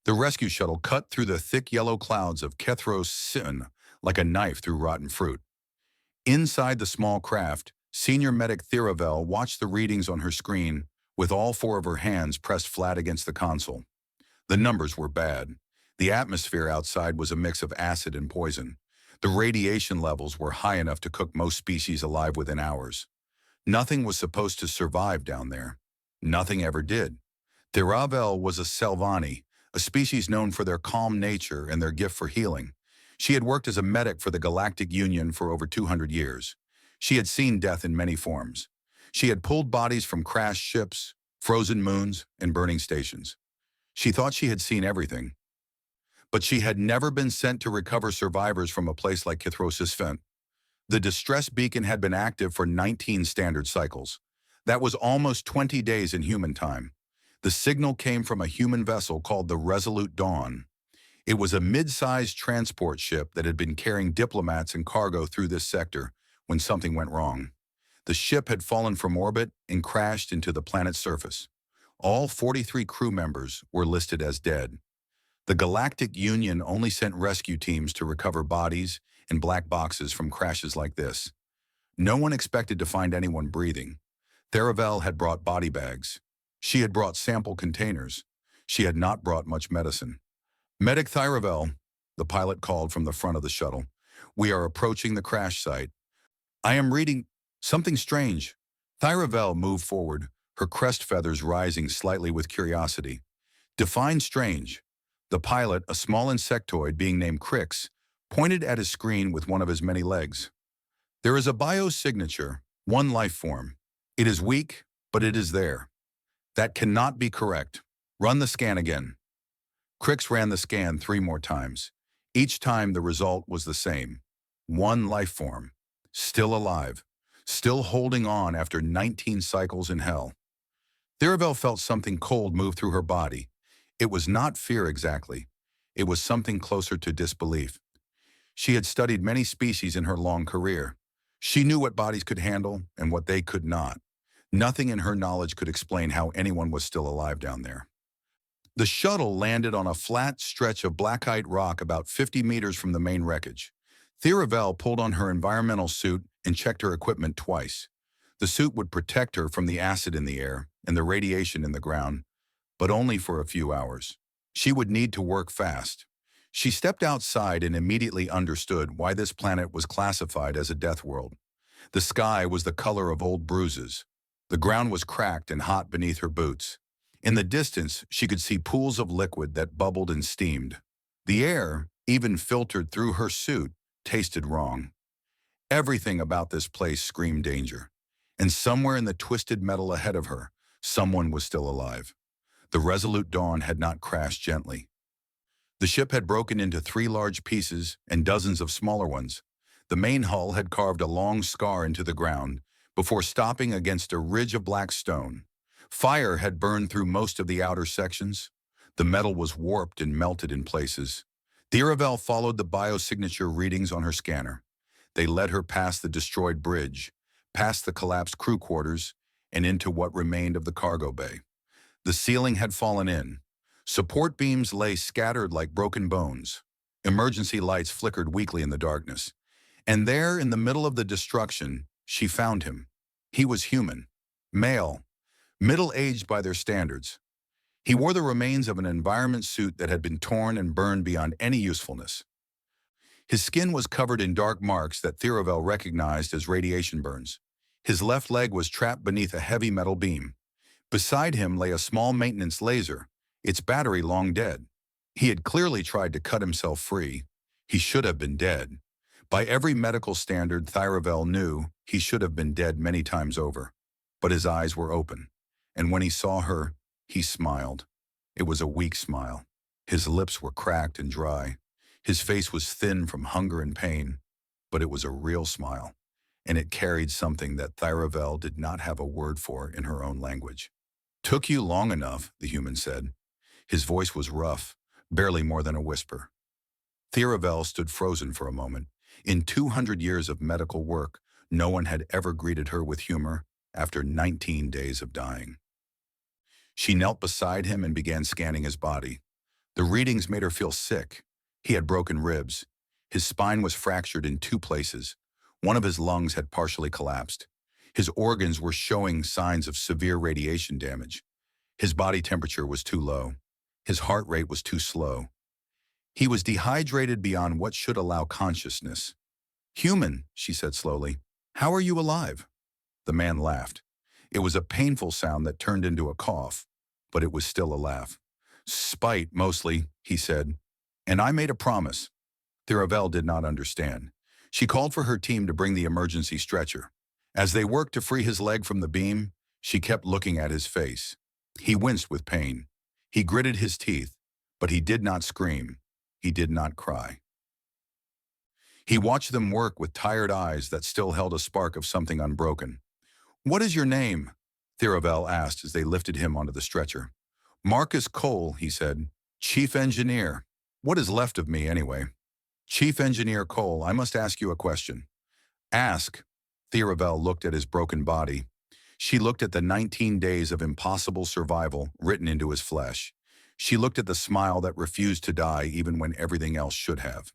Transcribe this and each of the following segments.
The rescue shuttle cut through the thick yellow clouds of Kethros Sin like a knife through rotten fruit. Inside the small craft, Senior Medic Theravel watched the readings on her screen with all four of her hands pressed flat against the console. The numbers were bad. The atmosphere outside was a mix of acid and poison. The radiation levels were high enough to cook most species alive within hours. Nothing was supposed to survive down there. Nothing ever did. Theravel was a Selvani, a species known for their calm nature and their gift for healing. She had worked as a medic for the Galactic Union for over 200 years. She had seen death in many forms. She had pulled bodies from crashed ships, frozen moons, and burning stations. She thought she had seen everything. But she had never been sent to recover survivors from a place like Kithrosis Fent. The distress beacon had been active for 19 standard cycles. That was almost 20 days in human time. The signal came from a human vessel called the Resolute Dawn. It was a mid-sized transport ship that had been carrying diplomats and cargo through this sector when something went wrong. The ship had fallen from orbit and crashed into the planet's surface. All 43 crew members were listed as dead. The Galactic Union only sent rescue teams to recover bodies and black boxes from crashes like this. No one expected to find anyone breathing. Theravel had brought body bags. She had brought sample containers. She had not brought much medicine. Medic Theravel, the pilot called from the front of the shuttle. We are approaching the crash site. I am reading something strange. Theravel moved forward, her crest feathers rising slightly with curiosity. Define strange. The pilot, a small insectoid being named Crix, pointed at his screen with one of his many legs. There is a biosignature, one life form. It is weak, but it is there. That cannot be correct. Run the scan again. Crix ran the scan 3 more times. Each time the result was the same. One life form. Still alive. Still holding on after 19 cycles in hell. Theravel felt something cold move through her body. It was not fear exactly. It was something closer to disbelief. She had studied many species in her long career. She knew what bodies could handle and what they could not. Nothing in her knowledge could explain how anyone was still alive down there. The shuttle landed on a flat stretch of blackite rock about 50 meters from the main wreckage. Theravel pulled on her environmental suit and checked her equipment twice. The suit would protect her from the acid in the air and the radiation in the ground, but only for a few hours. She would need to work fast. She stepped outside and immediately understood why this planet was classified as a death world. The sky was the color of old bruises. The ground was cracked and hot beneath her boots. In the distance, she could see pools of liquid that bubbled and steamed. The air, even filtered through her suit, tasted wrong. Everything about this place screamed danger. And somewhere in the twisted metal ahead of her, someone was still alive. The Resolute Dawn had not crashed gently. The ship had broken into 3 large pieces and dozens of smaller ones. The main hull had carved a long scar into the ground before stopping against a ridge of black stone. Fire had burned through most of the outer sections. The metal was warped and melted in places. Theravel followed the biosignature readings on her scanner. They led her past the destroyed bridge, past the collapsed crew quarters, and into what remained of the cargo bay. The ceiling had fallen in. Support beams lay scattered like broken bones. Emergency lights flickered weakly in the darkness. And there, in the middle of the destruction, she found him. He was human, male, middle-aged by their standards. He wore the remains of an environment suit that had been torn and burned beyond any usefulness. His skin was covered in dark marks that Theravel recognized as radiation burns. His left leg was trapped beneath a heavy metal beam. Beside him lay a small maintenance laser, its battery long dead. He had clearly tried to cut himself free. He should have been dead. By every medical standard, Theravel knew he should have been dead many times over. But his eyes were open, and when he saw her, he smiled. It was a weak smile. His lips were cracked and dry. His face was thin from hunger and pain, but it was a real smile, and it carried something that Theravel did not have a word for in her own language. "Took you long enough," the human said. His voice was rough, barely more than a whisper. Theravel stood frozen for a moment. In 200 years of medical work, no one had ever greeted her with humor after 19 days of dying. She knelt beside him and began scanning his body. The readings made her feel sick. He had broken ribs. His spine was fractured in two places. One of his lungs had partially collapsed. His organs were showing signs of severe radiation damage. His body temperature was too low. His heart rate was too slow. He was dehydrated beyond what should allow consciousness. "Human," she said slowly, "how are you alive?" The man laughed. It was a painful sound that turned into a cough, but it was still a laugh. "Spite, mostly," he said. "And I made a promise." Thiravel did not understand. She called for her team to bring the emergency stretcher. As they worked to free his leg from the beam, she kept looking at his face. He winced with pain. He gritted his teeth, but he did not scream. He did not cry. He watched them work with tired eyes that still held a spark of something unbroken. "What is your name?" Thiravel asked as they lifted him onto the stretcher. "Marcus Cole," he said. "Chief Engineer. What is left of me, anyway?" "Chief Engineer Cole, I must ask you a question." "Ask." Thiravel looked at his broken body. She looked at the 19 days of impossible survival written into his flesh. She looked at the smile that refused to die even when everything else should have.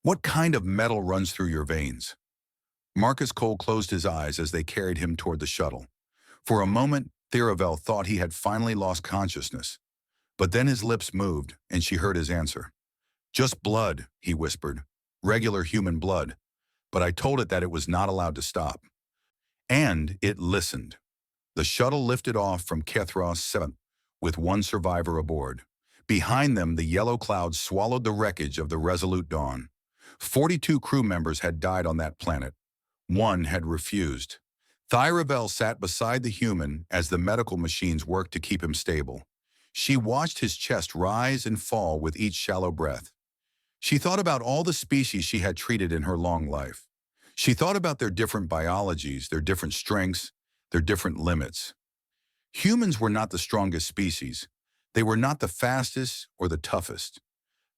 "What kind of metal runs through your veins?" Marcus Cole closed his eyes as they carried him toward the shuttle. For a moment, Thiravel thought he had finally lost consciousness. But then his lips moved, and she heard his answer. "Just blood," he whispered. "Regular human blood. But I told it that it was not allowed to stop." And it listened. The shuttle lifted off from Kethros 7th, with one survivor aboard. Behind them, the yellow clouds swallowed the wreckage of the Resolute Dawn. 42 crew members had died on that planet. One had refused. Thiravel sat beside the human as the medical machines worked to keep him stable. She watched his chest rise and fall with each shallow breath. She thought about all the species she had treated in her long life. She thought about their different biologies, their different strengths, their different limits. Humans were not the strongest species. They were not the fastest or the toughest.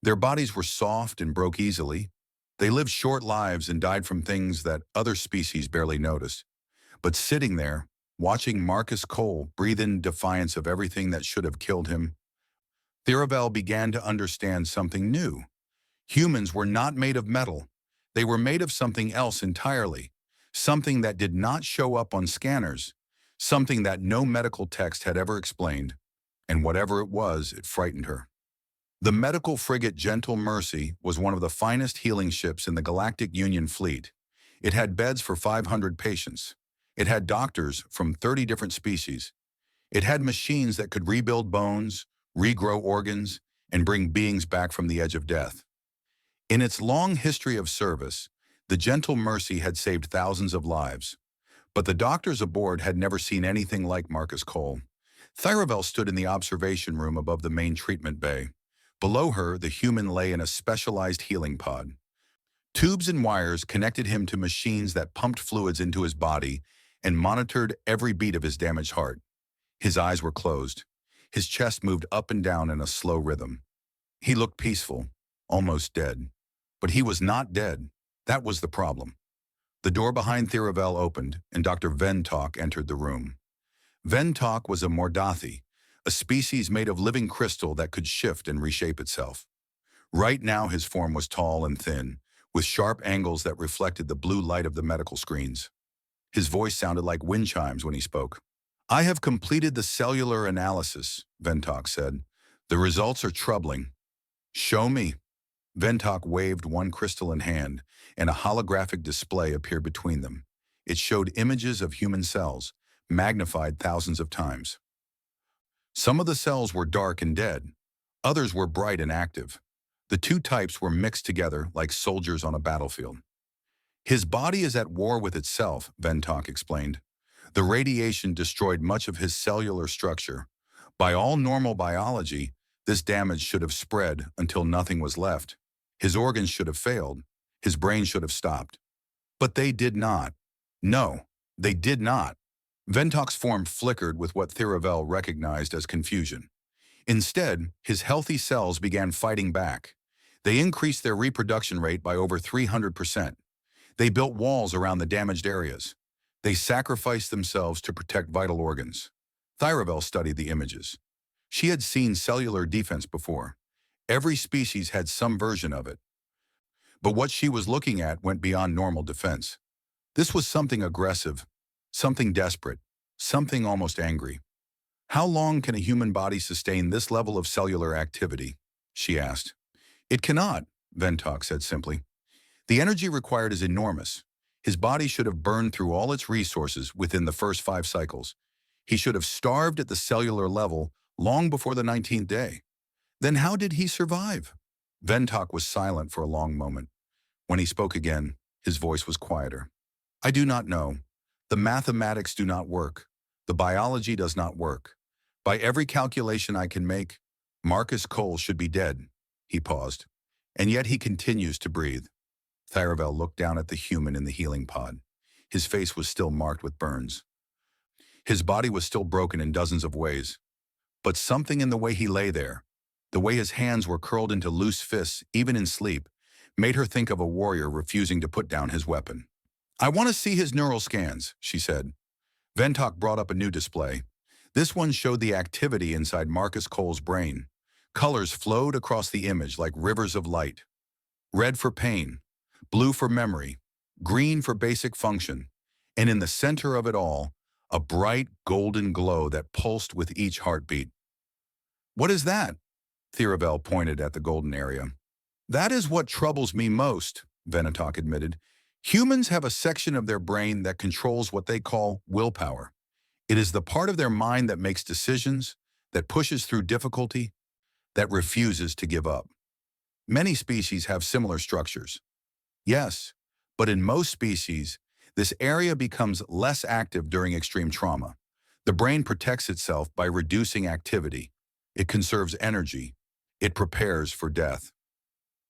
Their bodies were soft and broke easily. They lived short lives and died from things that other species barely noticed. But sitting there, watching Marcus Cole breathe in defiance of everything that should have killed him, Thiravel began to understand something new. Humans were not made of metal. They were made of something else entirely, something that did not show up on scanners, something that no medical text had ever explained, and whatever it was, it frightened her. The medical frigate Gentle Mercy was one of the finest healing ships in the Galactic Union fleet. It had beds for 500 patients. It had doctors from 30 different species. It had machines that could rebuild bones, regrow organs, and bring beings back from the edge of death. In its long history of service, the Gentle Mercy had saved thousands of lives. But the doctors aboard had never seen anything like Marcus Cole. Thiravel stood in the observation room above the main treatment bay. Below her, the human lay in a specialized healing pod. Tubes and wires connected him to machines that pumped fluids into his body and monitored every beat of his damaged heart. His eyes were closed. His chest moved up and down in a slow rhythm. He looked peaceful, almost dead. But he was not dead. That was the problem. The door behind Thiravel opened, and Dr. Ventok entered the room. Ventok was a Mordathi, a species made of living crystal that could shift and reshape itself. Right now his form was tall and thin, with sharp angles that reflected the blue light of the medical screens. His voice sounded like wind chimes when he spoke. "I have completed the cellular analysis," Ventok said. "The results are troubling." "Show me." Ventok waved one crystalline hand, and a holographic display appeared between them. It showed images of human cells, magnified thousands of times. Some of the cells were dark and dead. Others were bright and active. The two types were mixed together like soldiers on a battlefield. "His body is at war with itself," Ventok explained. "The radiation destroyed much of his cellular structure. By all normal biology, this damage should have spread until nothing was left. His organs should have failed. His brain should have stopped. But they did not. No, they did not." Ventok's form flickered with what Thiravel recognized as confusion. Instead, his healthy cells began fighting back. They increased their reproduction rate by over 300%. They built walls around the damaged areas. They sacrificed themselves to protect vital organs. Thiravel studied the images. She had seen cellular defense before. Every species had some version of it. But what she was looking at went beyond normal defense. This was something aggressive, something desperate, something almost angry. How long can a human body sustain this level of cellular activity? She asked. It cannot, Ventok said simply. The energy required is enormous. His body should have burned through all its resources within the first 5 cycles. He should have starved at the cellular level long before the 19th day. Then how did he survive? Ventok was silent for a long moment. When he spoke again, his voice was quieter. I do not know. The mathematics do not work. The biology does not work. By every calculation I can make, Marcus Cole should be dead. He paused. And yet he continues to breathe. Tharavel looked down at the human in the healing pod. His face was still marked with burns. His body was still broken in dozens of ways. But something in the way he lay there, the way his hands were curled into loose fists, even in sleep, made her think of a warrior refusing to put down his weapon. I want to see his neural scans, she said. Ventok brought up a new display. This one showed the activity inside Marcus Cole's brain. Colors flowed across the image like rivers of light. Red for pain, blue for memory, green for basic function, and in the center of it all, a bright golden glow that pulsed with each heartbeat. What is that? Thiravel pointed at the golden area. That is what troubles me most, Venetok admitted. Humans have a section of their brain that controls what they call willpower. It is the part of their mind that makes decisions, that pushes through difficulty, that refuses to give up. Many species have similar structures. Yes, but in most species, this area becomes less active during extreme trauma. The brain protects itself by reducing activity. It conserves energy. It prepares for death.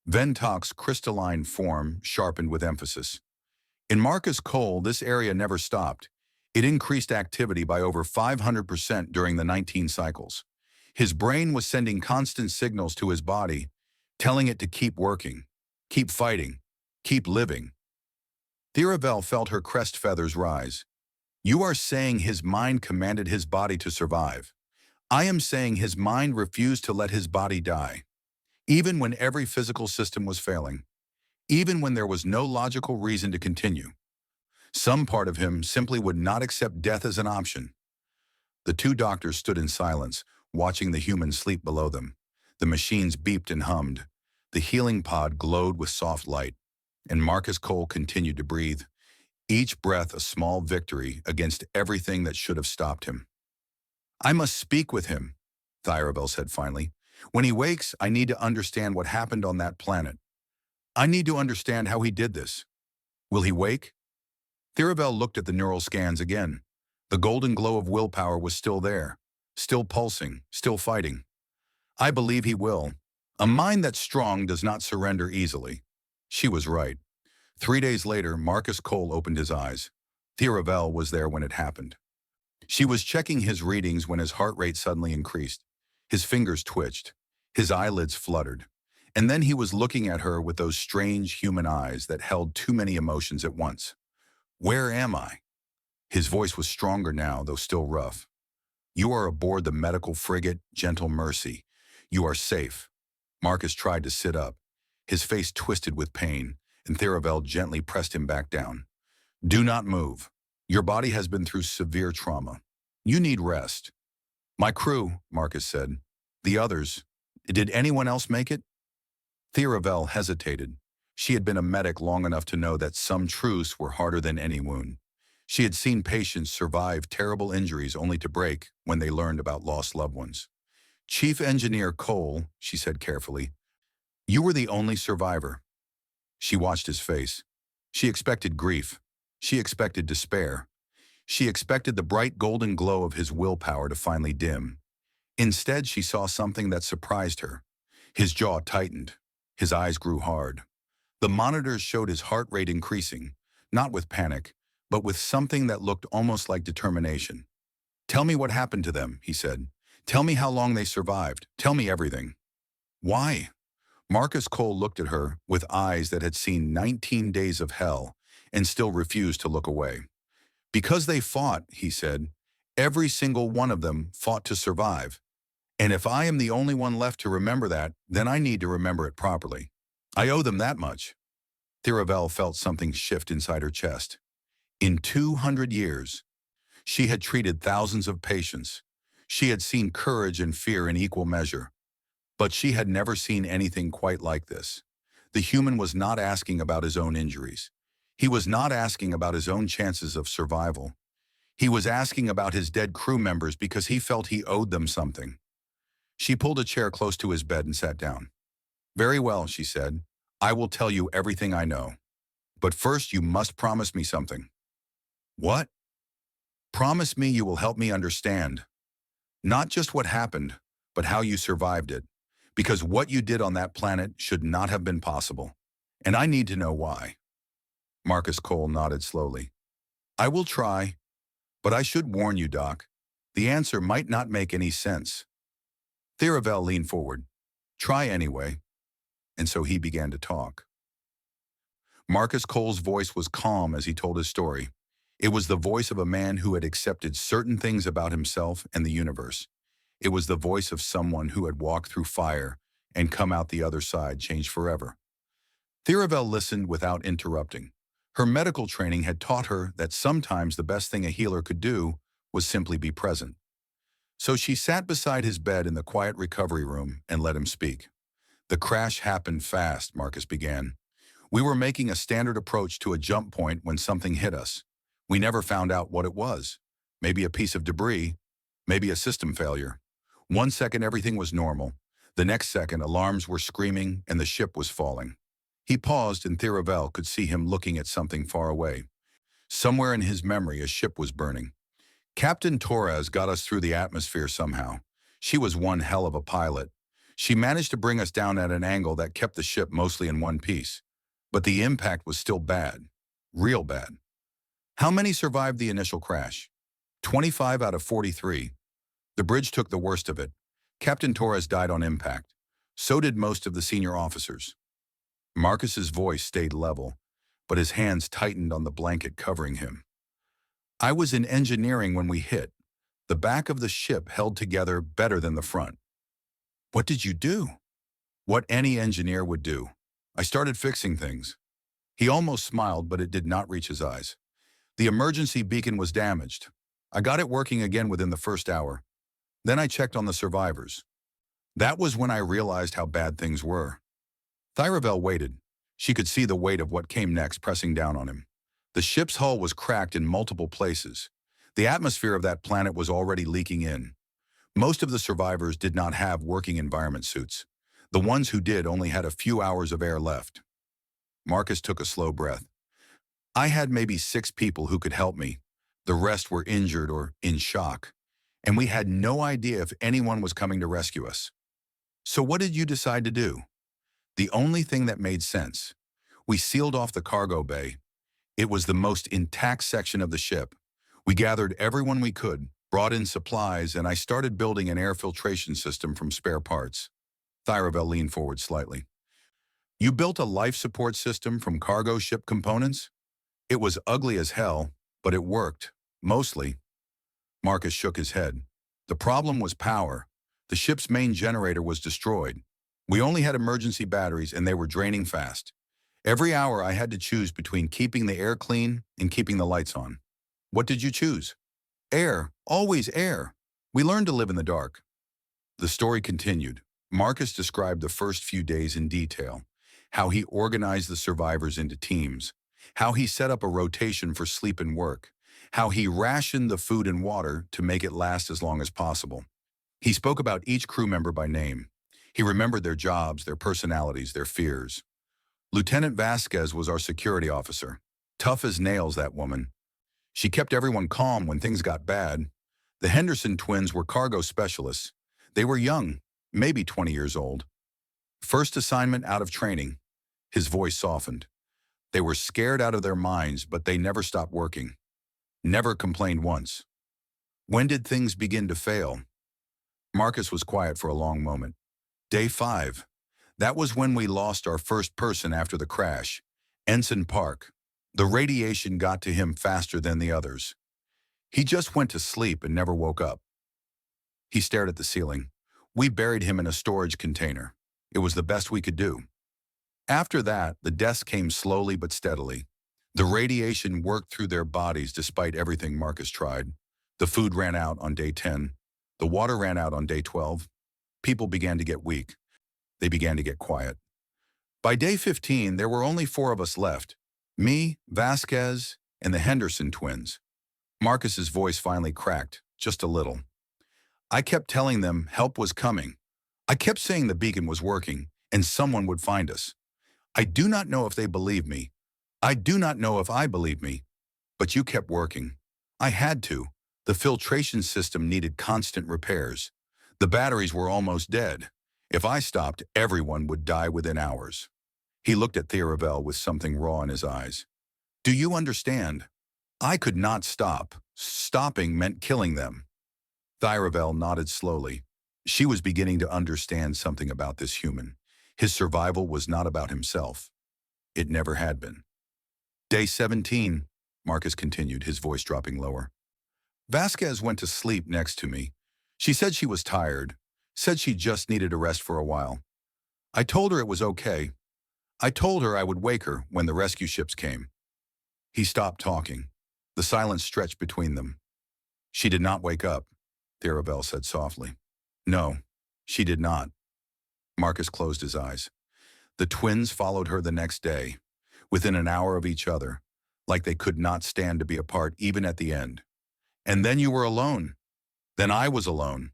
Ventok's crystalline form sharpened with emphasis. In Marcus Cole, this area never stopped. It increased activity by over 500% during the 19 cycles. His brain was sending constant signals to his body, telling it to keep working, keep fighting, keep living. Thiravel felt her crest feathers rise. You are saying his mind commanded his body to survive. I am saying his mind refused to let his body die. Even when every physical system was failing. Even when there was no logical reason to continue. Some part of him simply would not accept death as an option. The two doctors stood in silence, watching the human sleep below them. The machines beeped and hummed. The healing pod glowed with soft light. And Marcus Cole continued to breathe, each breath a small victory against everything that should have stopped him. I must speak with him, Thiravel said finally. When he wakes, I need to understand what happened on that planet. I need to understand how he did this. Will he wake? Thiravel looked at the neural scans again. The golden glow of willpower was still there, still pulsing, still fighting. I believe he will. A mind that's strong does not surrender easily. She was right. 3 days later, Marcus Cole opened his eyes. Thiravel was there when it happened. She was checking his readings when his heart rate suddenly increased. His fingers twitched. His eyelids fluttered. And then he was looking at her with those strange human eyes that held too many emotions at once. Where am I? His voice was stronger now, though still rough. You are aboard the medical frigate Gentle Mercy. You are safe. Marcus tried to sit up. His face twisted with pain, and Thiravel gently pressed him back down. Do not move. Your body has been through severe trauma. You need rest. My crew, Marcus said. The others. Did anyone else make it? Thiravel hesitated. She had been a medic long enough to know that some truths were harder than any wound. She had seen patients survive terrible injuries only to break when they learned about lost loved ones. Chief Engineer Cole, she said carefully, you were the only survivor. She watched his face. She expected grief. She expected despair. She expected the bright golden glow of his willpower to finally dim. Instead, she saw something that surprised her. His jaw tightened. His eyes grew hard. The monitors showed his heart rate increasing, not with panic, but with something that looked almost like determination. Tell me what happened to them, he said. Tell me how long they survived. Tell me everything. Why? Marcus Cole looked at her with eyes that had seen 19 days of hell and still refused to look away. Because they fought, he said. Every single one of them fought to survive. And if I am the only one left to remember that, then I need to remember it properly. I owe them that much. Thiravel felt something shift inside her chest. In 200 years, she had treated thousands of patients. She had seen courage and fear in equal measure. But she had never seen anything quite like this. The human was not asking about his own injuries. He was not asking about his own chances of survival. He was asking about his dead crew members because he felt he owed them something. She pulled a chair close to his bed and sat down. "Very well," she said. "I will tell you everything I know. But first you must promise me something." "What?" "Promise me you will help me understand. Not just what happened, but how you survived it. Because what you did on that planet should not have been possible. And I need to know why." Marcus Cole nodded slowly. "I will try, but I should warn you, Doc. The answer might not make any sense." Thiravel leaned forward. "Try anyway." And so he began to talk. Marcus Cole's voice was calm as he told his story. It was the voice of a man who had accepted certain things about himself and the universe. It was the voice of someone who had walked through fire and come out the other side changed forever. Thiravel listened without interrupting. Her medical training had taught her that sometimes the best thing a healer could do was simply be present. So she sat beside his bed in the quiet recovery room and let him speak. "The crash happened fast," Marcus began. "We were making a standard approach to a jump point when something hit us. We never found out what it was. Maybe a piece of debris, maybe a system failure. One second everything was normal. The next second alarms were screaming and the ship was falling." He paused and Thiravel could see him looking at something far away. Somewhere in his memory a ship was burning. "Captain Torres got us through the atmosphere somehow. She was one hell of a pilot. She managed to bring us down at an angle that kept the ship mostly in one piece. But the impact was still bad. Real bad." "How many survived the initial crash?" 25 out of 43. The bridge took the worst of it. Captain Torres died on impact. So did most of the senior officers." Marcus's voice stayed level, but his hands tightened on the blanket covering him. "I was in engineering when we hit. The back of the ship held together better than the front." "What did you do?" "What any engineer would do. I started fixing things." He almost smiled, but it did not reach his eyes. "The emergency beacon was damaged. I got it working again within the first hour. Then I checked on the survivors. That was when I realized how bad things were." Thiravel waited. She could see the weight of what came next pressing down on him. The ship's hull was cracked in multiple places. The atmosphere of that planet was already leaking in. Most of the survivors did not have working environment suits. The ones who did only had a few hours of air left. Marcus took a slow breath. "I had maybe 6 people who could help me. The rest were injured or in shock. And we had no idea if anyone was coming to rescue us." "So what did you decide to do?" "The only thing that made sense. We sealed off the cargo bay. It was the most intact section of the ship. We gathered everyone we could, brought in supplies, and I started building an air filtration system from spare parts." Thiravel leaned forward slightly. "You built a life support system from cargo ship components?" "It was ugly as hell, but it worked. Mostly." Marcus shook his head. "The problem was power. The ship's main generator was destroyed. We only had emergency batteries and they were draining fast. Every hour I had to choose between keeping the air clean and keeping the lights on." "What did you choose?" "Air. Always air. We learned to live in the dark." The story continued. Marcus described the first few days in detail, how he organized the survivors into teams, how he set up a rotation for sleep and work, how he rationed the food and water to make it last as long as possible. He spoke about each crew member by name. He remembered their jobs, their personalities, their fears. Lieutenant Vasquez was our security officer. Tough as nails, that woman. She kept everyone calm when things got bad. The Henderson twins were cargo specialists. They were young, maybe 20 years old. First assignment out of training. His voice softened. They were scared out of their minds, but they never stopped working. Never complained once. When did things begin to fail? Marcus was quiet for a long moment. Day 5. That was when we lost our first person after the crash. Ensign Park. The radiation got to him faster than the others. He just went to sleep and never woke up. He stared at the ceiling. We buried him in a storage container. It was the best we could do. After that, the deaths came slowly but steadily. The radiation worked through their bodies despite everything Marcus tried. The food ran out on day 10. The water ran out on day 12. People began to get weak. They began to get quiet. By day 15, there were only 4 of us left. Me, Vasquez, and the Henderson twins. Marcus's voice finally cracked, just a little. I kept telling them help was coming. I kept saying the beacon was working, and someone would find us. I do not know if they believe me. I do not know if I believe me. But you kept working. I had to. The filtration system needed constant repairs. The batteries were almost dead. If I stopped, everyone would die within hours. He looked at Theravel with something raw in his eyes. Do you understand? I could not stop. Stopping meant killing them. Theravel nodded slowly. She was beginning to understand something about this human. His survival was not about himself. It never had been. Day 17, Marcus continued, his voice dropping lower. Vasquez went to sleep next to me. She said she was tired, said she just needed a rest for a while. I told her it was okay. I told her I would wake her when the rescue ships came. He stopped talking. The silence stretched between them. She did not wake up, Theravel said softly. No, she did not. Marcus closed his eyes. The twins followed her the next day, within an hour of each other, like they could not stand to be apart even at the end. And then you were alone. Then I was alone,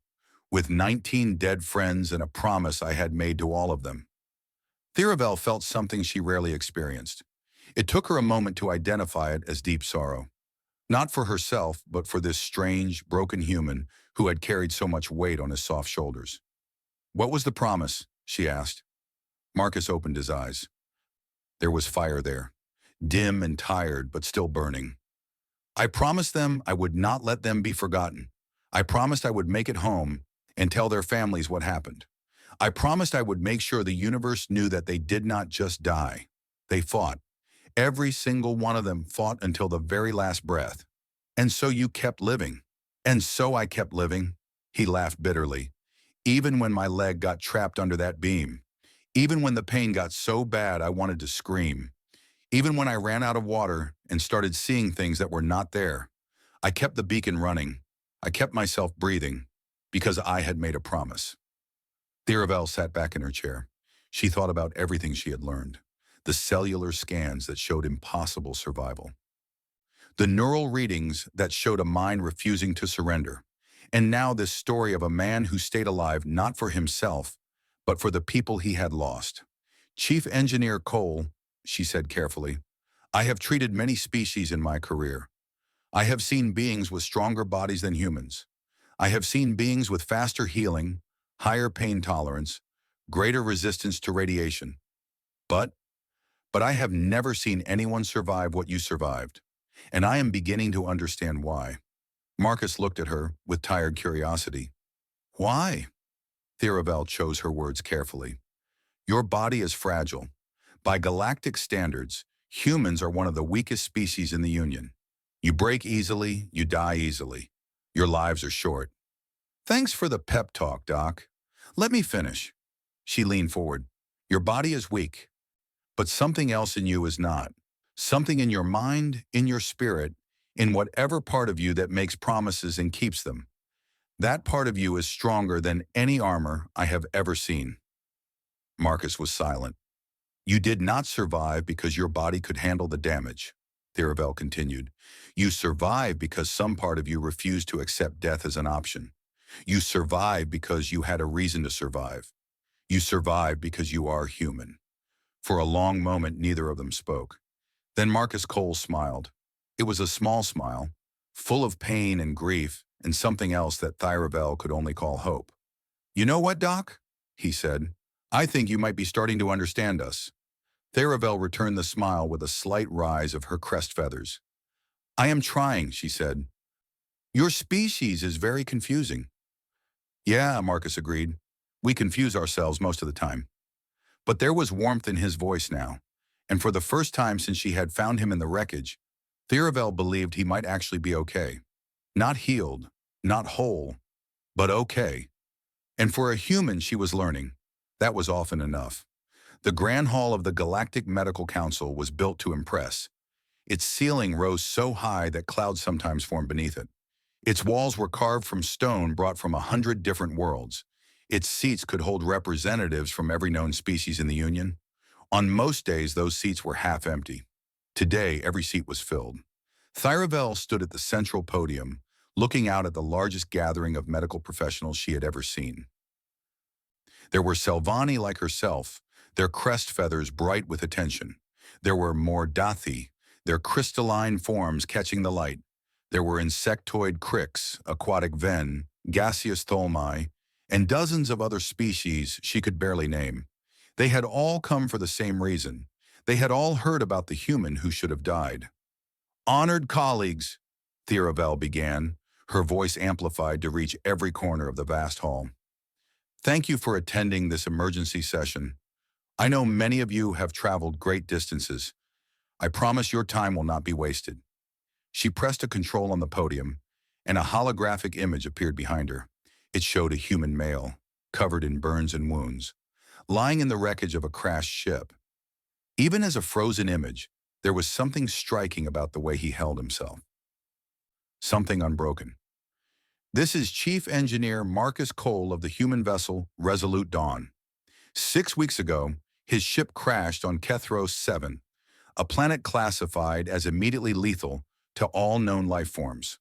with 19 dead friends and a promise I had made to all of them. Theravel felt something she rarely experienced. It took her a moment to identify it as deep sorrow. Not for herself, but for this strange, broken human who had carried so much weight on his soft shoulders. What was the promise? She asked. Marcus opened his eyes. There was fire there, dim and tired, but still burning. I promised them I would not let them be forgotten. I promised I would make it home and tell their families what happened. I promised I would make sure the universe knew that they did not just die. They fought. Every single one of them fought until the very last breath. And so you kept living. And so I kept living. He laughed bitterly. Even when my leg got trapped under that beam. Even when the pain got so bad I wanted to scream. Even when I ran out of water and started seeing things that were not there. I kept the beacon running. I kept myself breathing because I had made a promise. Theravel sat back in her chair. She thought about everything she had learned. The cellular scans that showed impossible survival. The neural readings that showed a mind refusing to surrender. And now this story of a man who stayed alive not for himself, but for the people he had lost. Chief Engineer Cole, she said carefully, I have treated many species in my career. I have seen beings with stronger bodies than humans. I have seen beings with faster healing, higher pain tolerance, greater resistance to radiation. But I have never seen anyone survive what you survived, and I am beginning to understand why. Marcus looked at her with tired curiosity. Why? Theravel chose her words carefully. Your body is fragile. By galactic standards, humans are one of the weakest species in the Union. You break easily, you die easily. Your lives are short. Thanks for the pep talk, Doc. Let me finish. She leaned forward. Your body is weak. But something else in you is not. Something in your mind, in your spirit, in whatever part of you that makes promises and keeps them. That part of you is stronger than any armor I have ever seen. Marcus was silent. You did not survive because your body could handle the damage, Theravel continued. You survived because some part of you refused to accept death as an option. You survived because you had a reason to survive. You survived because you are human. For a long moment, neither of them spoke. Then Marcus Cole smiled. It was a small smile, full of pain and grief, and something else that Theravel could only call hope. You know what, Doc? He said. I think you might be starting to understand us. Theravel returned the smile with a slight rise of her crest feathers. I am trying, she said. Your species is very confusing. Yeah, Marcus agreed. We confuse ourselves most of the time. But there was warmth in his voice now, and for the first time since she had found him in the wreckage, Theravel believed he might actually be okay. Not healed, not whole, but okay. And for a human she was learning, that was often enough. The Grand Hall of the Galactic Medical Council was built to impress. Its ceiling rose so high that clouds sometimes formed beneath it. Its walls were carved from stone brought from 100 different worlds. Its seats could hold representatives from every known species in the Union. On most days, those seats were half empty. Today, every seat was filled. Thyravel stood at the central podium, looking out at the largest gathering of medical professionals she had ever seen. There were Selvani like herself, their crest feathers bright with attention. There were Mordathi, their crystalline forms catching the light. There were insectoid cricks, aquatic ven, gaseous tholmi, and dozens of other species she could barely name. They had all come for the same reason. They had all heard about the human who should have died. Honored colleagues, Theravel began, her voice amplified to reach every corner of the vast hall. Thank you for attending this emergency session. I know many of you have traveled great distances. I promise your time will not be wasted. She pressed a control on the podium, and a holographic image appeared behind her. It showed a human male, covered in burns and wounds, lying in the wreckage of a crashed ship. Even as a frozen image, there was something striking about the way he held himself. Something unbroken. This is Chief Engineer Marcus Cole of the human vessel Resolute Dawn. 6 weeks ago, his ship crashed on Kethros 7, a planet classified as immediately lethal to all known life forms.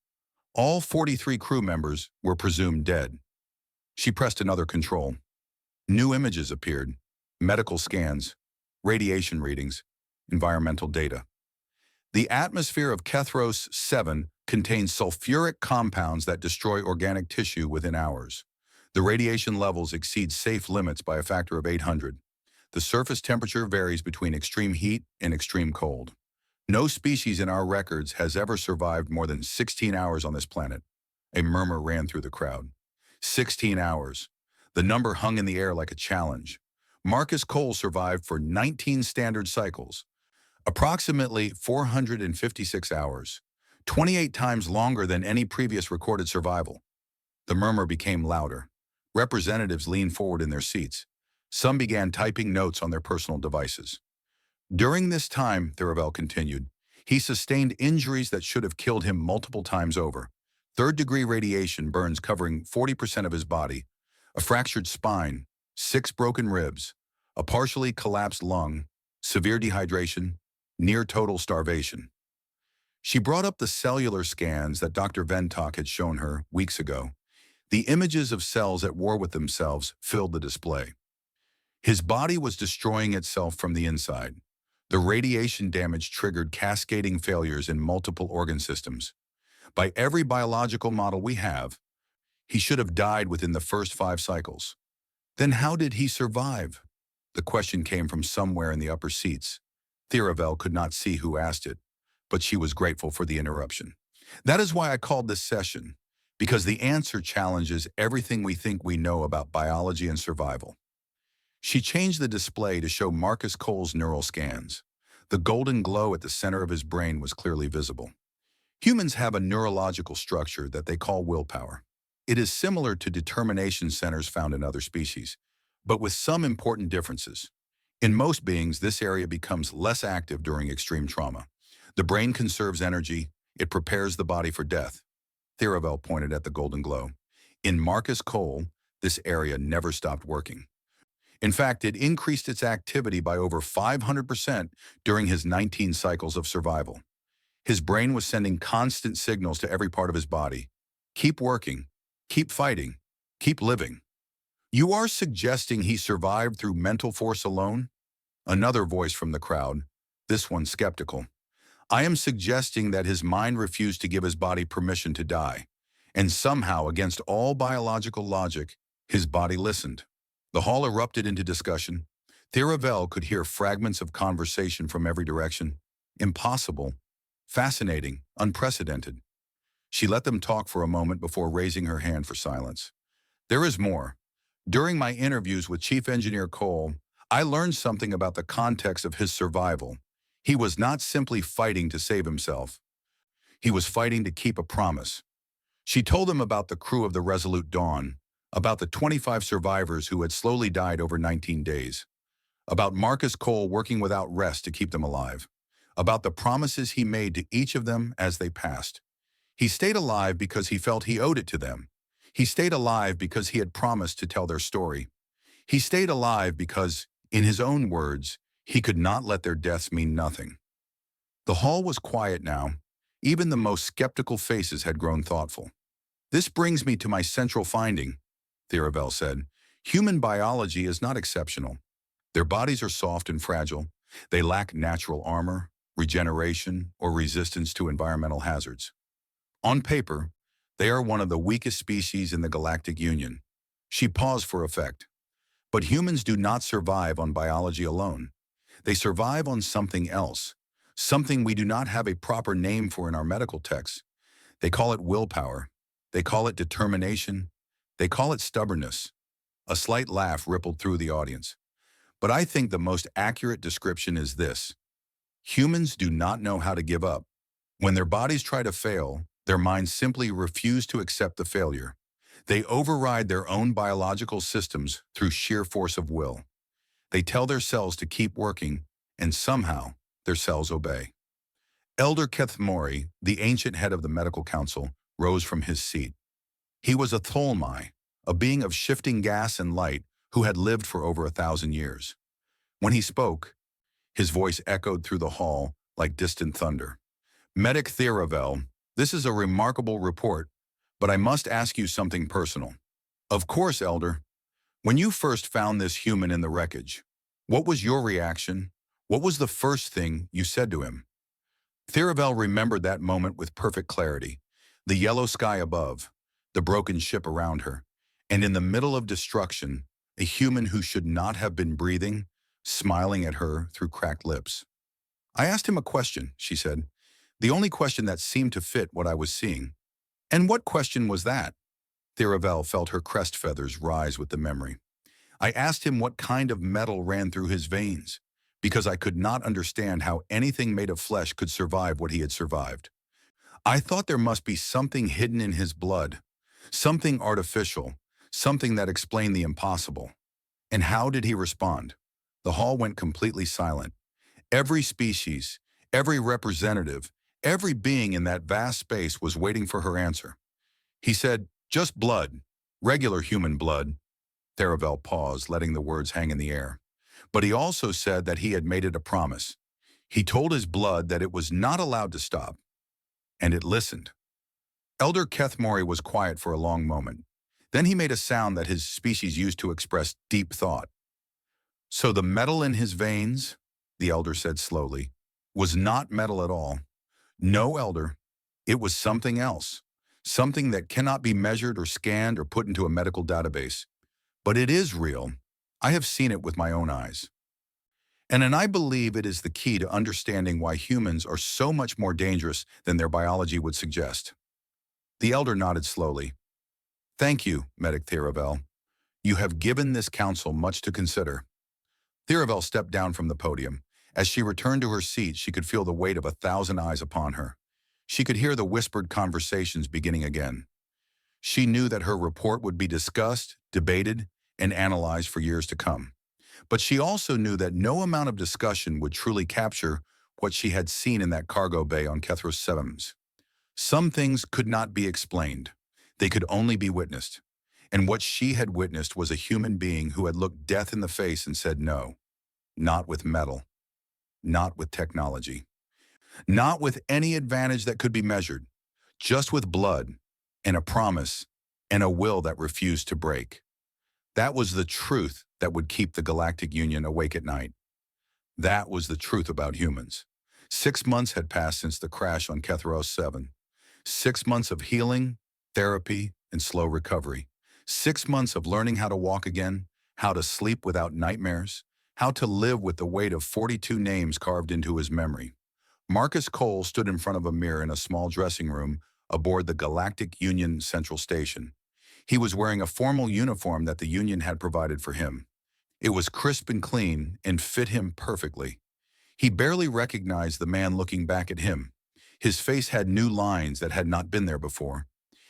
All 43 crew members were presumed dead. She pressed another control. New images appeared, medical scans, radiation readings, environmental data. The atmosphere of Kethros 7 contains sulfuric compounds that destroy organic tissue within hours. The radiation levels exceed safe limits by a factor of 800. The surface temperature varies between extreme heat and extreme cold. No species in our records has ever survived more than 16 hours on this planet. A murmur ran through the crowd. 16 hours. The number hung in the air like a challenge. Marcus Cole survived for 19 standard cycles, approximately 456 hours, 28 times longer than any previous recorded survival. The murmur became louder. Representatives leaned forward in their seats. Some began typing notes on their personal devices. During this time, Theravel continued, he sustained injuries that should have killed him multiple times over. Third-degree radiation burns covering 40% of his body, a fractured spine, 6 broken ribs, a partially collapsed lung, severe dehydration, near total starvation. She brought up the cellular scans that Dr. Ventok had shown her weeks ago. The images of cells at war with themselves filled the display. His body was destroying itself from the inside. The radiation damage triggered cascading failures in multiple organ systems. By every biological model we have, he should have died within the first 5 cycles. Then how did he survive? The question came from somewhere in the upper seats. Theravel could not see who asked it, but she was grateful for the interruption. That is why I called this session, because the answer challenges everything we think we know about biology and survival. She changed the display to show Marcus Cole's neural scans. The golden glow at the center of his brain was clearly visible. Humans have a neurological structure that they call willpower. It is similar to determination centers found in other species, but with some important differences. In most beings, this area becomes less active during extreme trauma. The brain conserves energy, it prepares the body for death. Theravel pointed at the golden glow. In Marcus Cole, this area never stopped working. In fact, it increased its activity by over 500% during his 19 cycles of survival. His brain was sending constant signals to every part of his body. Keep working, keep fighting, keep living. You are suggesting he survived through mental force alone? Another voice from the crowd, this one skeptical. I am suggesting that his mind refused to give his body permission to die, and somehow, against all biological logic, his body listened. The hall erupted into discussion. Theravel could hear fragments of conversation from every direction. Impossible, fascinating, unprecedented. She let them talk for a moment before raising her hand for silence. There is more. During my interviews with Chief Engineer Cole, I learned something about the context of his survival. He was not simply fighting to save himself. He was fighting to keep a promise. She told him about the crew of the Resolute Dawn, about the 25 survivors who had slowly died over 19 days, about Marcus Cole working without rest to keep them alive, about the promises he made to each of them as they passed. He stayed alive because he felt he owed it to them. He stayed alive because he had promised to tell their story. He stayed alive because, in his own words, he could not let their deaths mean nothing. The hall was quiet now. Even the most skeptical faces had grown thoughtful. "This brings me to my central finding," Theravel said. "Human biology is not exceptional. Their bodies are soft and fragile. They lack natural armor, regeneration, or resistance to environmental hazards. On paper, they are one of the weakest species in the Galactic Union." She paused for effect. "But humans do not survive on biology alone. They survive on something else, something we do not have a proper name for in our medical texts. They call it willpower. They call it determination. They call it stubbornness." A slight laugh rippled through the audience. "But I think the most accurate description is this: humans do not know how to give up. When their bodies try to fail, their minds simply refuse to accept the failure. They override their own biological systems through sheer force of will. They tell their cells to keep working, and somehow their cells obey." Elder Kethmori, the ancient head of the medical council, rose from his seat. He was a Tholmai, a being of shifting gas and light who had lived for over 1,000 years. When he spoke, his voice echoed through the hall like distant thunder. "Medic Theravel, this is a remarkable report, but I must ask you something personal." "Of course, Elder. When you first found this human in the wreckage, what was your reaction? What was the first thing you said to him?" Theravel remembered that moment with perfect clarity. The yellow sky above, the broken ship around her, and in the middle of destruction, a human who should not have been breathing, smiling at her through cracked lips. "I asked him a question," she said. "The only question that seemed to fit what I was seeing." "And what question was that?" Theravel felt her crest feathers rise with the memory. "I asked him what kind of metal ran through his veins, because I could not understand how anything made of flesh could survive what he had survived. I thought there must be something hidden in his blood, something artificial, something that explained the impossible." "And how did he respond?" The hall went completely silent. Every species, every representative, every being in that vast space was waiting for her answer. He said, "Just blood, regular human blood." Theravel paused, letting the words hang in the air. "But he also said that he had made it a promise. He told his blood that it was not allowed to stop. And it listened." Elder Kethmori was quiet for a long moment. Then he made a sound that his species used to express deep thought. "So the metal in his veins," the elder said slowly, "was not metal at all. No, Elder. It was something else. Something that cannot be measured or scanned or put into a medical database. But it is real. I have seen it with my own eyes. And I believe it is the key to understanding why humans are so much more dangerous than their biology would suggest." The elder nodded slowly. "Thank you, Medic Theravel. You have given this council much to consider." Theravel stepped down from the podium. As she returned to her seat, she could feel the weight of 1,000 eyes upon her. She could hear the whispered conversations beginning again. She knew that her report would be discussed, debated, and analyzed for years to come. But she also knew that no amount of discussion would truly capture what she had seen in that cargo bay on Kethros Sevens. Some things could not be explained. They could only be witnessed. And what she had witnessed was a human being who had looked death in the face and said no. Not with metal. Not with technology. Not with any advantage that could be measured. Just with blood, and a promise, and a will that refused to break. That was the truth that would keep the Galactic Union awake at night. That was the truth about humans. 6 months had passed since the crash on Kethros 7. 6 months of healing, therapy, and slow recovery. 6 months of learning how to walk again, how to sleep without nightmares, how to live with the weight of 42 names carved into his memory. Marcus Cole stood in front of a mirror in a small dressing room aboard the Galactic Union Central Station. He was wearing a formal uniform that the Union had provided for him. It was crisp and clean and fit him perfectly. He barely recognized the man looking back at him. His face had new lines that had not been there before.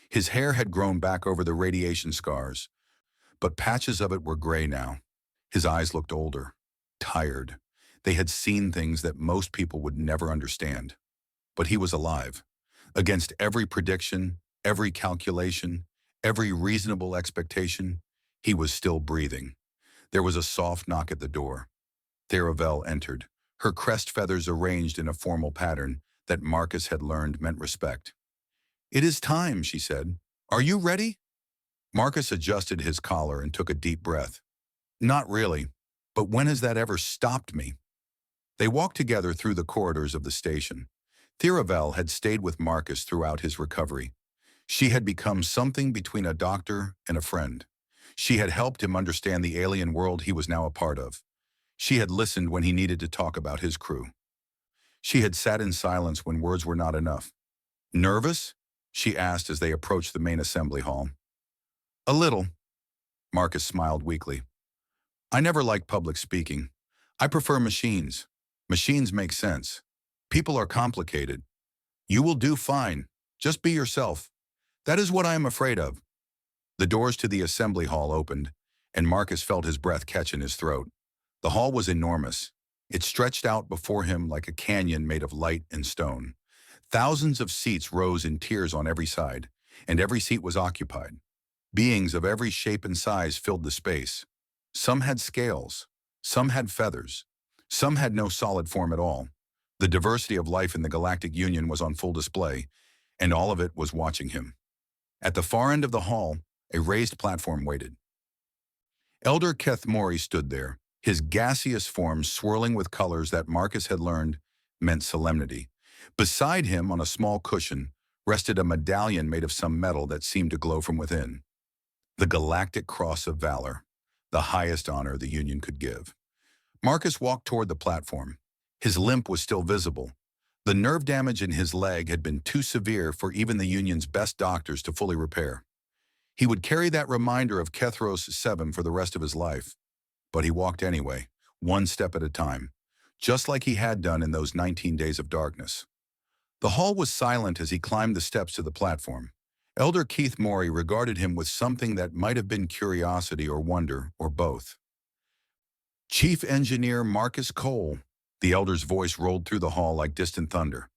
His hair had grown back over the radiation scars. but patches of it were gray now. His eyes looked older, tired. They had seen things that most people would never understand. But he was alive. Against every prediction, every calculation, every reasonable expectation, he was still breathing. There was a soft knock at the door. Theravel entered, her crest feathers arranged in a formal pattern that Marcus had learned meant respect. "It is time," she said. "Are you ready?" Marcus adjusted his collar and took a deep breath. "Not really, but when has that ever stopped me?" They walked together through the corridors of the station. Theravel had stayed with Marcus throughout his recovery. She had become something between a doctor and a friend. She had helped him understand the alien world he was now a part of. She had listened when he needed to talk about his crew. She had sat in silence when words were not enough. "Nervous?" she asked as they approached the main assembly hall. "A little." Marcus smiled weakly. "I never liked public speaking. I prefer machines. Machines make sense. People are complicated. You will do fine. Just be yourself. That is what I am afraid of." The doors to the assembly hall opened, and Marcus felt his breath catch in his throat. The hall was enormous. It stretched out before him like a canyon made of light and stone. Thousands of seats rose in tiers on every side, and every seat was occupied. Beings of every shape and size filled the space. Some had scales, some had feathers, some had no solid form at all. The diversity of life in the Galactic Union was on full display, and all of it was watching him. At the far end of the hall, a raised platform waited. Elder Keth Mori stood there, his gaseous form swirling with colors that Marcus had learned meant solemnity. Beside him, on a small cushion, rested a medallion made of some metal that seemed to glow from within. The Galactic Cross of Valor, the highest honor the Union could give. Marcus walked toward the platform. His limp was still visible. The nerve damage in his leg had been too severe for even the Union's best doctors to fully repair. He would carry that reminder of Kethros 7 for the rest of his life. But he walked anyway, one step at a time, just like he had done in those 19 days of darkness. The hall was silent as he climbed the steps to the platform. Elder Keith Mori regarded him with something that might have been curiosity or wonder, or both. "Chief Engineer Marcus Cole," the elder's voice rolled through the hall like distant thunder.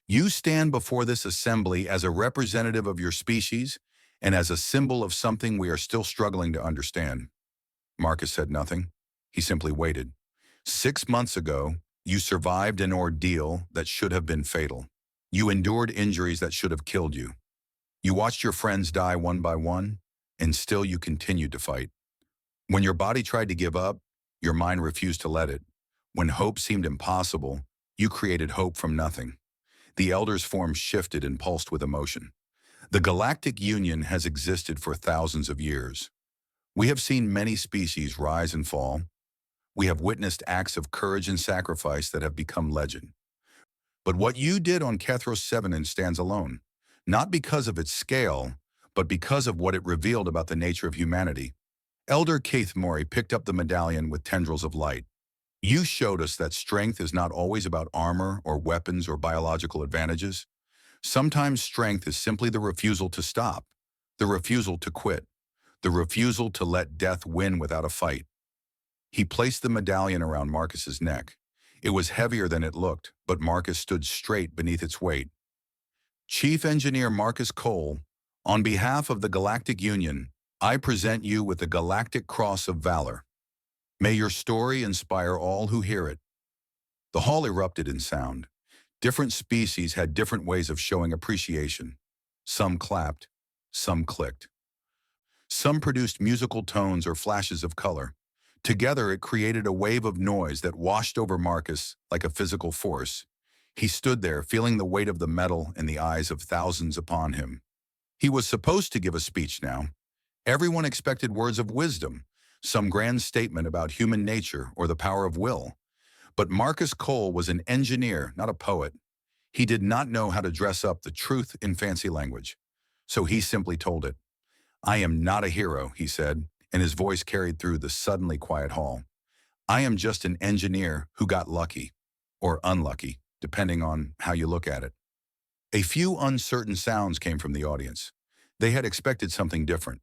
"You stand before this assembly as a representative of your species and as a symbol of something we are still struggling to understand." Marcus said nothing. He simply waited. 6 months ago, you survived an ordeal that should have been fatal. You endured injuries that should have killed you. You watched your friends die one by one, and still you continued to fight. When your body tried to give up, your mind refused to let it. When hope seemed impossible, you created hope from nothing. The elder's form shifted and pulsed with emotion. The Galactic Union has existed for thousands of years. We have seen many species rise and fall. We have witnessed acts of courage and sacrifice that have become legend. But what you did on Kethros 7 stands alone, not because of its scale, but because of what it revealed about the nature of humanity. Elder Keith Mori picked up the medallion with tendrils of light. You showed us that strength is not always about armor or weapons or biological advantages. Sometimes strength is simply the refusal to stop, the refusal to quit, the refusal to let death win without a fight. He placed the medallion around Marcus's neck. It was heavier than it looked, but Marcus stood straight beneath its weight. "Chief Engineer Marcus Cole, on behalf of the Galactic Union, I present you with the Galactic Cross of Valor. May your story inspire all who hear it." The hall erupted in sound. Different species had different ways of showing appreciation. Some clapped, some clicked. Some produced musical tones or flashes of color. Together, it created a wave of noise that washed over Marcus like a physical force. He stood there, feeling the weight of the metal in the eyes of thousands upon him. He was supposed to give a speech now. Everyone expected words of wisdom, some grand statement about human nature or the power of will. But Marcus Cole was an engineer, not a poet. He did not know how to dress up the truth in fancy language. So he simply told it. "I am not a hero," he said, and his voice carried through the suddenly quiet hall. "I am just an engineer who got lucky, or unlucky, depending on how you look at it." A few uncertain sounds came from the audience. They had expected something different.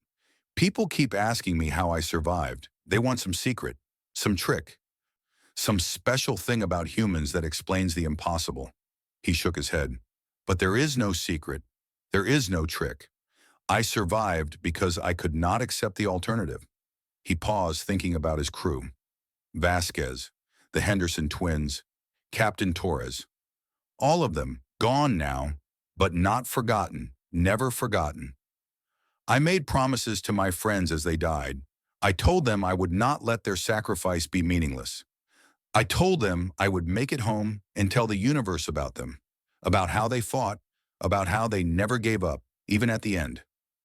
People keep asking me how I survived. They want some secret, some trick, some special thing about humans that explains the impossible. He shook his head. But there is no secret. There is no trick. I survived because I could not accept the alternative. He paused, thinking about his crew. Vasquez, the Henderson twins, Captain Torres. All of them, gone now, but not forgotten, never forgotten. I made promises to my friends as they died. I told them I would not let their sacrifice be meaningless. I told them I would make it home and tell the universe about them, about how they fought, about how they never gave up, even at the end.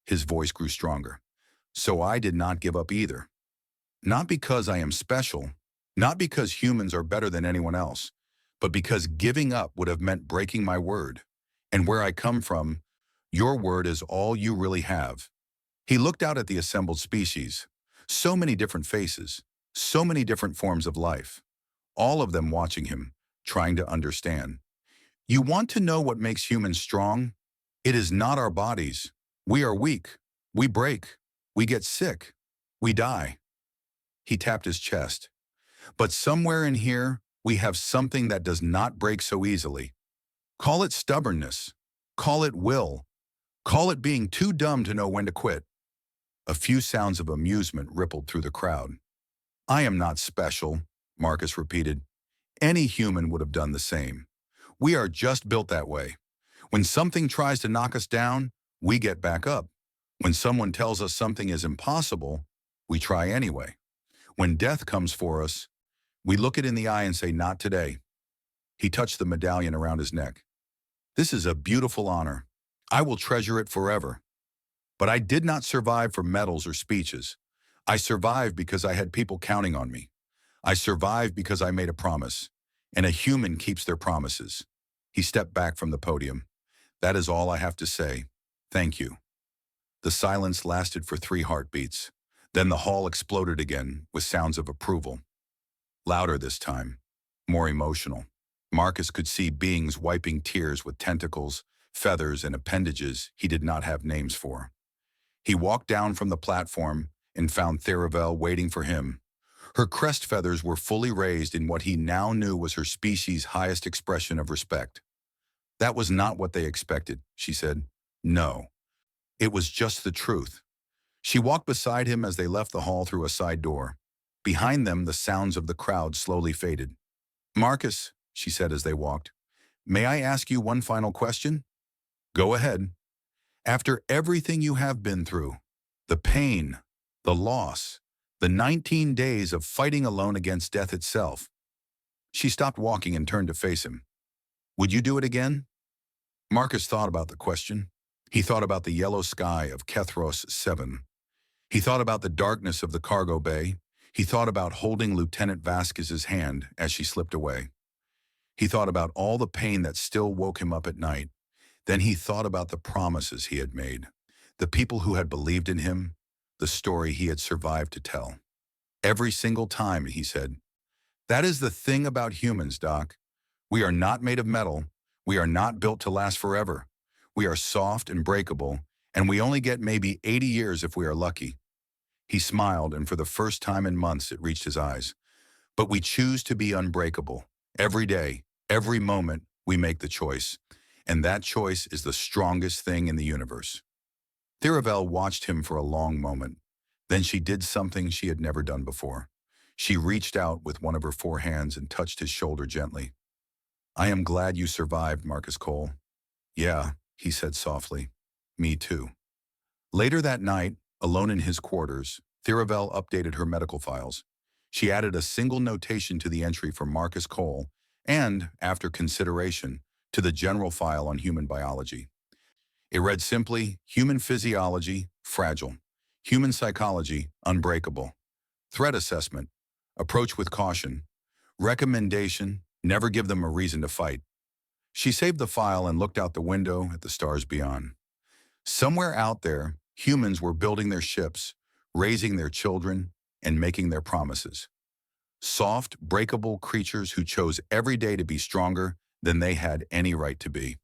His voice grew stronger. So I did not give up either. Not because I am special, not because humans are better than anyone else, but because giving up would have meant breaking my word. And where I come from, your word is all you really have. He looked out at the assembled species. So many different faces, so many different forms of life. All of them watching him, trying to understand. You want to know what makes humans strong? It is not our bodies. We are weak. We break. We get sick. We die. He tapped his chest. But somewhere in here, we have something that does not break so easily. Call it stubbornness. Call it will. Call it being too dumb to know when to quit. A few sounds of amusement rippled through the crowd. I am not special, Marcus repeated. Any human would have done the same. We are just built that way. When something tries to knock us down, we get back up. When someone tells us something is impossible, we try anyway. When death comes for us, we look it in the eye and say, not today. He touched the medallion around his neck. This is a beautiful honor. I will treasure it forever. But I did not survive for medals or speeches. I survived because I had people counting on me. I survived because I made a promise. And a human keeps their promises. He stepped back from the podium. That is all I have to say. Thank you. The silence lasted for 3 heartbeats. Then the hall exploded again with sounds of approval. Louder this time, more emotional. Marcus could see beings wiping tears with tentacles, feathers, and appendages he did not have names for. He walked down from the platform and found Theravel waiting for him. Her crest feathers were fully raised in what he now knew was her species' highest expression of respect. That was not what they expected, she said. No, it was just the truth. She walked beside him as they left the hall through a side door. Behind them, the sounds of the crowd slowly faded. Marcus, she said as they walked, may I ask you one final question? Go ahead. After everything you have been through, the pain, the loss, the 19 days of fighting alone against death itself. She stopped walking and turned to face him. Would you do it again? Marcus thought about the question. He thought about the yellow sky of Kethros 7. He thought about the darkness of the cargo bay. He thought about holding Lieutenant Vasquez's hand as she slipped away. He thought about all the pain that still woke him up at night. Then he thought about the promises he had made, the people who had believed in him, the story he had survived to tell. Every single time, he said, that is the thing about humans, Doc. We are not made of metal. We are not built to last forever. We are soft and breakable, and we only get maybe 80 years if we are lucky. He smiled, and for the first time in months it reached his eyes. But we choose to be unbreakable. Every day, every moment, we make the choice. And that choice is the strongest thing in the universe. Theravel watched him for a long moment. Then she did something she had never done before. She reached out with one of her 4 hands and touched his shoulder gently. I am glad you survived, Marcus Cole. Yeah, he said softly. Me too. Later that night, alone in his quarters, Theravel updated her medical files. She added a single notation to the entry for Marcus Cole and, after consideration, to the general file on human biology. It read simply, human physiology, fragile. Human psychology, unbreakable. Threat assessment, approach with caution. Recommendation, never give them a reason to fight. She saved the file and looked out the window at the stars beyond. Somewhere out there, humans were building their ships, raising their children, and making their promises. Soft, breakable creatures who chose every day to be stronger than they had any right to be.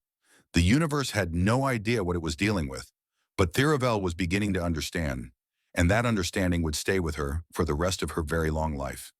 The universe had no idea what it was dealing with, but Theravel was beginning to understand. and that understanding would stay with her for the rest of her very long life.